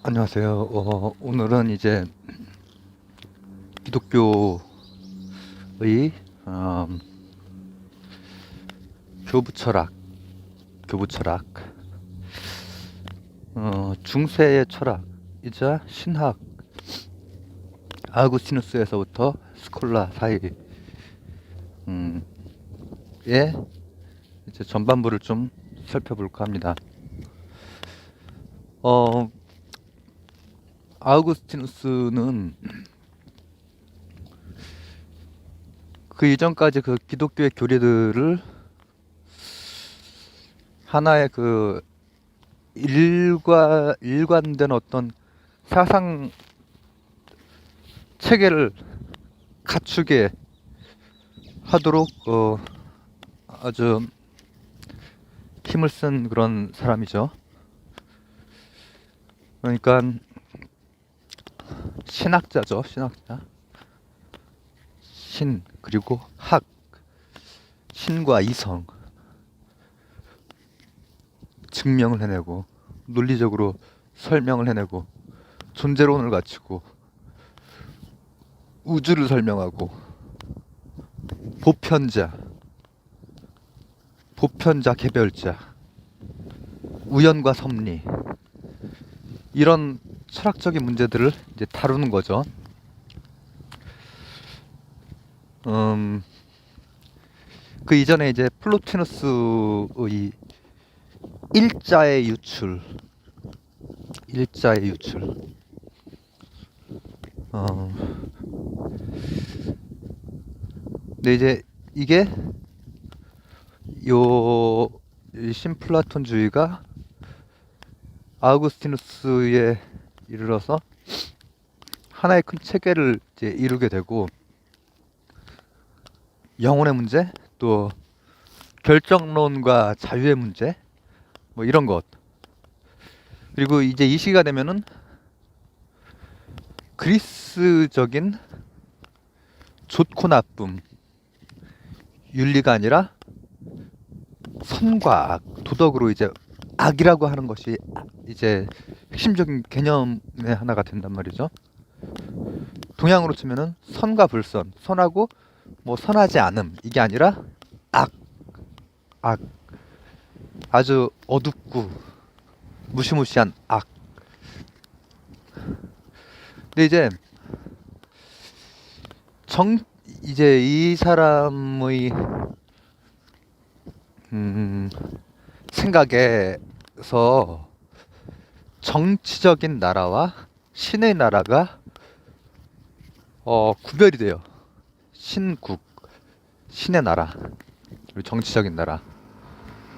안녕하세요. 오늘은 이제 기독교의 음, 교부 철학, 중세의 철학이자 신학, 아구스티누스에서부터 스콜라 사이의 이제 전반부를 좀 살펴볼까 합니다. 아우구스티누스는 그 이전까지 그 기독교의 교리들을 하나의 그 일관된 어떤 사상 체계를 갖추게 하도록 아주 힘을 쓴 그런 사람이죠. 그러니까 신학자죠, 신학자. 신 그리고 학, 신과 이성 증명을 해내고 논리적으로 설명을 해내고 존재론을 갖추고 우주를 설명하고 보편자, 개별자, 우연과 섭리 이런 철학적인 문제들을 이제 다루는 거죠. 그 이전에 이제 플로티누스의 일자의 유출, 일자의 유출. 근데 이제 이게 요 신플라톤주의가 아우구스티누스에 이르러서 하나의 큰 체계를 이제 이루게 되고 영혼의 문제, 또 결정론과 자유의 문제, 뭐 이런 것. 그리고 이제 이 시기가 되면은 그리스적인 좋고 나쁨, 윤리가 아니라 선과 악, 도덕으로 이제 악이라고 하는 것이 이제 핵심적인 개념의 하나가 된단 말이죠. 동양으로 치면은 선과 불선, 선하고 뭐 선하지 않음 이게 아니라 악, 악, 아주 어둡고 무시무시한 악. 근데 이제 이 사람의 생각에서 정치적인 나라와 신의 나라가 구별이 돼요. 신국, 신의 나라, 그리고 정치적인 나라.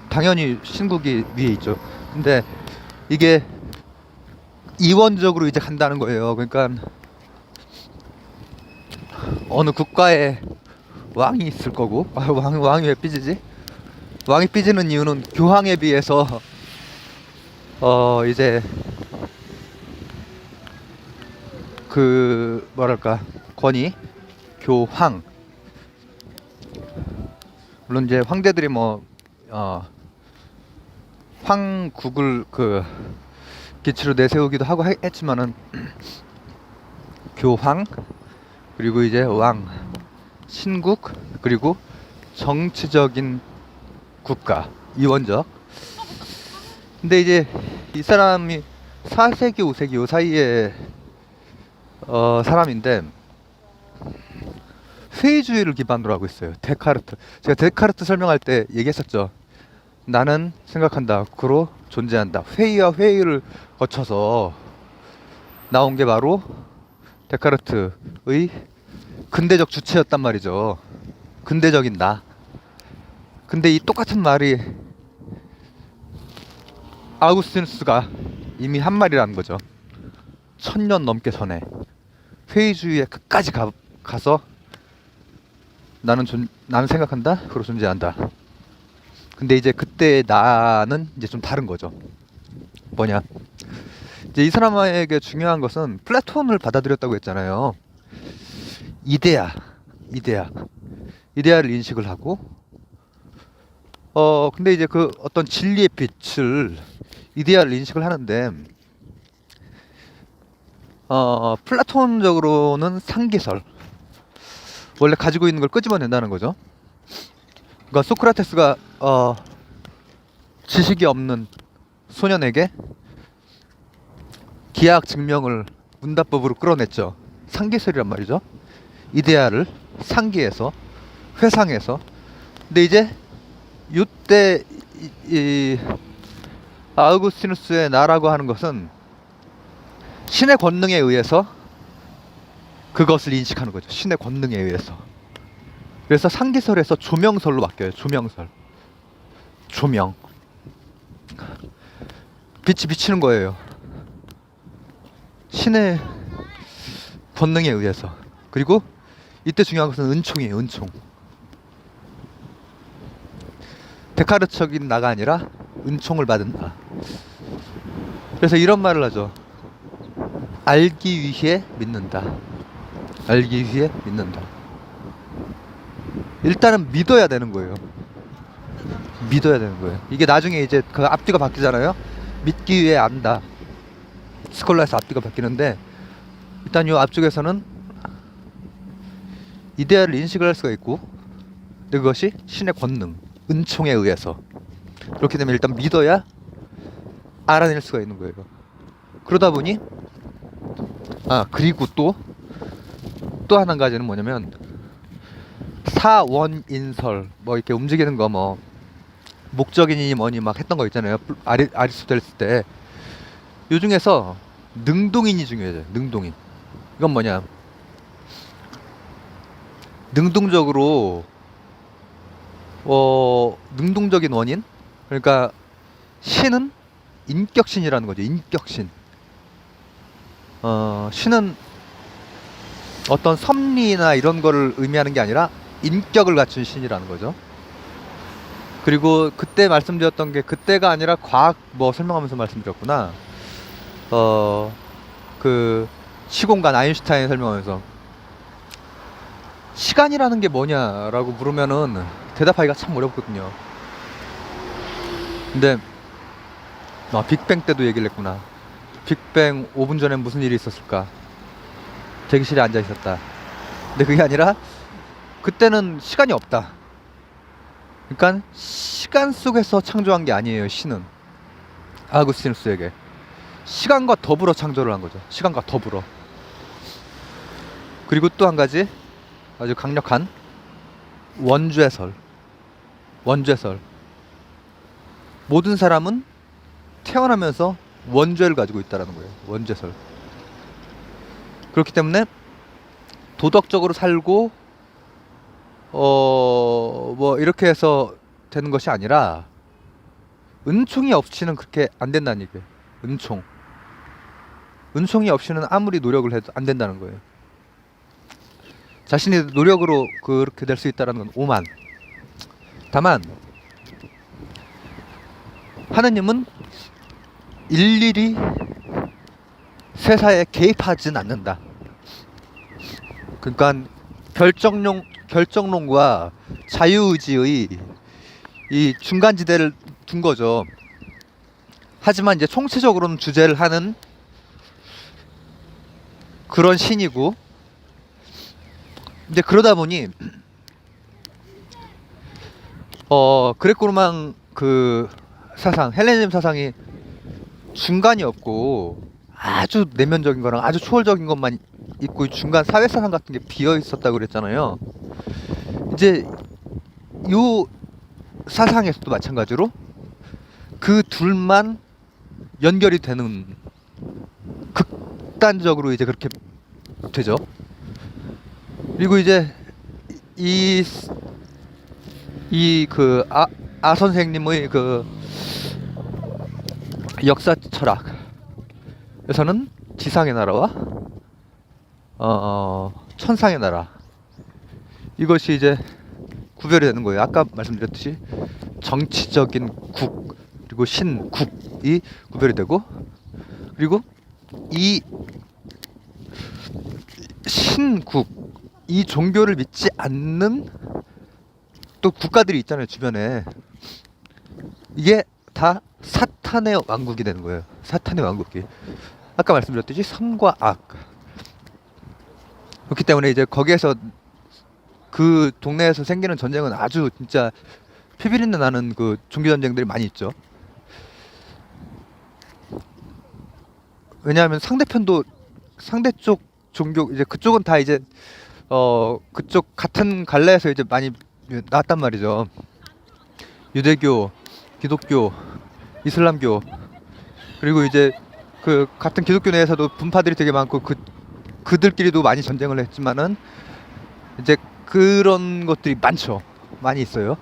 당연히 신국이 위에 있죠. 근데 이게 이원적으로 이제 간다는 거예요. 그러니까 어느 국가에 왕이 있을 거고, 왕이 왜 삐지지? 왕이 삐지는 이유는 교황에 비해서 이제 그 뭐랄까 권위, 교황. 물론 이제 황제들이 뭐 황국을 그 기치로 내세우기도 하고 했지만은 교황 그리고 이제 왕, 신국 그리고 정치적인 국가, 이원적. 근데 이제 이 사람이 4세기 5세기 요 사이에 사람인데 회의주의를 기반으로 하고 있어요. 데카르트. 제가 데카르트 설명할 때 얘기했었죠. 나는 생각한다. 그로 존재한다. 회의와 회의를 거쳐서 나온 게 바로 데카르트의 근대적 주체였단 말이죠. 근대적인 나. 근데 이 똑같은 말이 아우구스티누스가 이미 한 말이라는 거죠. 1000년 넘게 전에 회의주의의 끝까지 가서 나는 생각한다. 그로 존재한다. 근데 이제 그때 나는 이제 좀 다른 거죠. 뭐냐? 이제 이 사람에게 중요한 것은 플라톤을 받아들였다고 했잖아요. 이데아, 이데아, 이데아를 인식을 하고, 근데 이제 그 어떤 진리의 빛을 이데아를 인식을 하는데 플라톤적으로는 상기설, 원래 가지고 있는 걸 끄집어낸다는 거죠. 그러니까 소크라테스가 지식이 없는 소년에게 기하학 증명을 문답법으로 끌어냈죠. 상기설이란 말이죠. 이데아를 상기해서 회상해서. 근데 이제 이때 이 아우구스티누스의 나라고 하는 것은 신의 권능에 의해서 그것을 인식하는 거죠. 신의 권능에 의해서. 그래서 상기설에서 조명설로 바뀌어요. 조명설. 조명. 빛이 비치는 거예요. 신의 권능에 의해서. 그리고 이때 중요한 것은 은총이에요. 은총. 데카르트적인 나가 아니라 은총을 받은 나. 그래서 이런 말을 하죠. 알기 위해 믿는다. 알기 위해 믿는다. 일단은 믿어야 되는 거예요. 믿어야 되는 거예요. 이게 나중에 이제 그 앞뒤가 바뀌잖아요. 믿기 위해 안다. 스콜라에서 앞뒤가 바뀌는데, 일단 이 앞쪽에서는 이데아를 인식을 할 수가 있고, 근데 그것이 신의 권능, 은총에 의해서. 그렇게 되면 일단 믿어야 알아낼 수가 있는 거예요. 그러다 보니 그리고 또 한 가지는 뭐냐면, 사원인설, 뭐 이렇게 움직이는 거, 뭐 목적이니 뭐니 막 했던 거 있잖아요. 아리스토텔레스 때. 요 중에서 능동인이 중요해요. 능동인. 이건 뭐냐, 능동적으로 능동적인 원인. 그러니까 신은 인격신이라는 거죠. 인격신. 신은 어떤 섭리나 이런 거를 의미하는 게 아니라 인격을 갖춘 신이라는 거죠. 그리고 그때 말씀드렸던 게, 그때가 아니라 과학 뭐 설명하면서 말씀드렸구나. 그 시공간 아인슈타인 설명하면서 시간이라는 게 뭐냐라고 물으면은 대답하기가 참 어렵거든요. 근데 빅뱅 때도 얘기를 했구나. 빅뱅 5분 전에 무슨 일이 있었을까? 대기실에 앉아 있었다. 근데 그게 아니라 그때는 시간이 없다. 그러니까 시간 속에서 창조한 게 아니에요. 신은 아구스티누스에게 시간과 더불어 창조를 한 거죠. 시간과 더불어. 그리고 또 한 가지 아주 강력한 원죄설. 원죄설. 모든 사람은 태어나면서 원죄를 가지고 있다라는 거예요. 원죄설. 그렇기 때문에 도덕적으로 살고 뭐 이렇게 해서 되는 것이 아니라, 은총이 없이는 그렇게 안 된다는 얘기예요. 은총. 은총이 없이는 아무리 노력을 해도 안 된다는 거예요. 자신의 노력으로 그렇게 될 수 있다는 건 오만. 다만 하느님은 일일이 세사에 개입하진 않는다. 그러니까 결정론과 자유의지의 이 중간지대를 둔 거죠. 하지만 이제 총체적으로는 주재를 하는 그런 신이고, 이제 그러다 보니 그레코로망 그 사상, 헬레니즘 사상이 중간이 없고 아주 내면적인 거랑 아주 초월적인 것만 있고, 중간 사회사상 같은 게 비어 있었다고 그랬잖아요. 이제 요 사상에서도 마찬가지로 그 둘만 연결이 되는, 극단적으로 이제 그렇게 되죠. 그리고 이제 아 선생님의 그 역사 철학에서는 지상의 나라와 천상의 나라, 이것이 이제 구별이 되는 거예요. 아까 말씀드렸듯이 정치적인 국 그리고 신국이 구별이 되고, 그리고 이 신국, 이 종교를 믿지 않는 또 국가들이 있잖아요, 주변에. 이게 다 사탄의 왕국이 되는 거예요. 사탄의 왕국이. 아까 말씀드렸듯이 선과 악. 그렇기 때문에 이제 거기에서 그 동네에서 생기는 전쟁은 아주 진짜 피비린내 나는 그 종교 전쟁들이 많이 있죠. 왜냐하면 상대 쪽 종교 이제 그쪽은 다 이제 그쪽 같은 갈래에서 이제 많이 나왔단 말이죠. 유대교, 기독교, 이슬람교, 그리고 이제 그 같은 기독교 내에서도 분파들이 되게 많고 그들끼리도 많이 전쟁을 했지만은 이제 그런 것들이 많죠. 많이 있어요.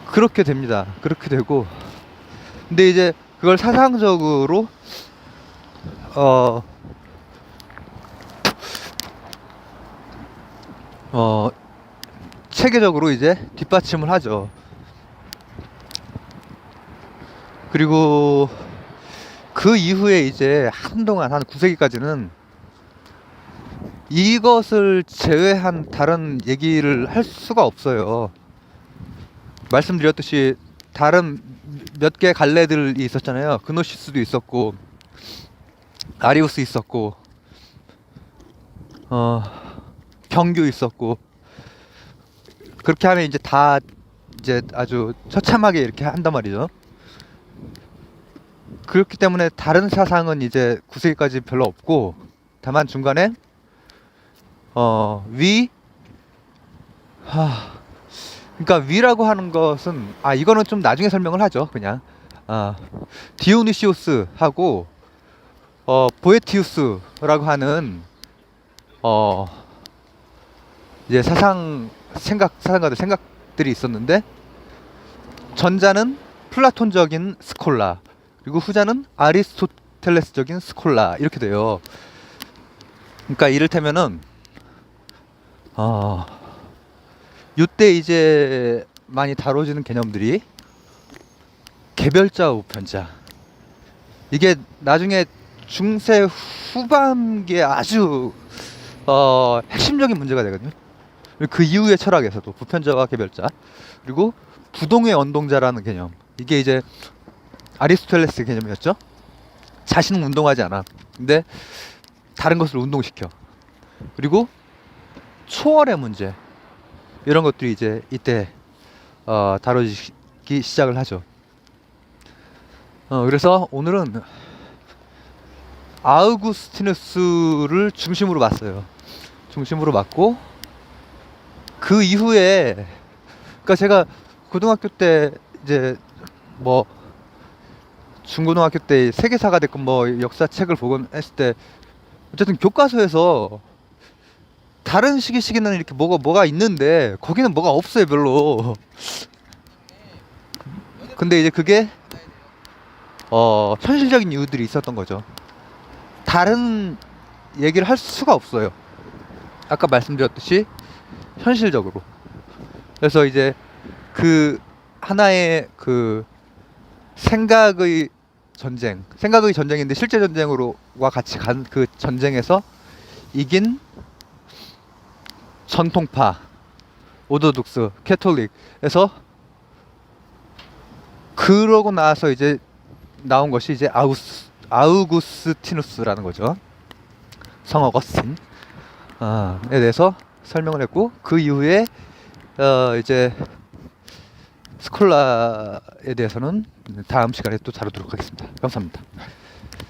그렇게 됩니다. 그렇게 되고, 근데 이제 그걸 사상적으로 어, 어, 체계적으로 이제 뒷받침을 하죠. 그리고 그 이후에 이제 한동안 한 9세기까지는 이것을 제외한 다른 얘기를 할 수가 없어요. 말씀드렸듯이 다른 몇 개 갈래들이 있었잖아요. 그노시스도 있었고 아리우스 있었고 정교 있었고, 그렇게 하면 이제 다 이제 아주 처참하게 이렇게 한단 말이죠. 그렇기 때문에 다른 사상은 이제 9세기까지 별로 없고, 다만 중간에 위 그러니까 위라고 하는 것은 이거는 좀 나중에 설명을 하죠. 그냥 디오니시우스하고 보에티우스라고 하는 이제 사상가들 생각들이 있었는데, 전자는 플라톤적인 스콜라, 그리고 후자는 아리스토텔레스적인 스콜라, 이렇게 돼요. 그러니까 이를테면은 이때 이제 많이 다뤄지는 개념들이 개별자 우편자, 이게 나중에 중세 후반기에 아주 핵심적인 문제가 되거든요. 그 이후의 철학에서도 부편자와 개별자, 그리고 부동의 언동자라는 개념, 이게 이제 아리스토텔레스 개념이었죠. 자신은 운동하지 않아, 근데 다른 것을 운동시켜. 그리고 초월의 문제, 이런 것들이 이제 이때 다뤄지기 시작을 하죠. 그래서 오늘은 아우구스티누스를 중심으로 봤어요. 중심으로 봤고, 그 이후에, 그러니까 제가 고등학교 때 이제 뭐 중고등학교 때 세계사가 됐건 뭐 역사책을 보곤 했을 때, 어쨌든 교과서에서 다른 시기는 이렇게 뭐가 있는데 거기는 뭐가 없어요, 별로. 근데 이제 그게 현실적인 이유들이 있었던 거죠. 다른 얘기를 할 수가 없어요. 아까 말씀드렸듯이 현실적으로. 그래서 이제 그 하나의 그 생각의 전쟁인데 실제 전쟁으로와 같이 간 그 전쟁에서 이긴 전통파, 오도독스, 캐톨릭에서, 그러고 나서 이제 나온 것이 이제 아우구스티누스라는 거죠. 성 어거스틴 에 대해서 설명을 했고, 그 이후에 이제 스콜라에 대해서는 다음 시간에 또 다루도록 하겠습니다. 감사합니다.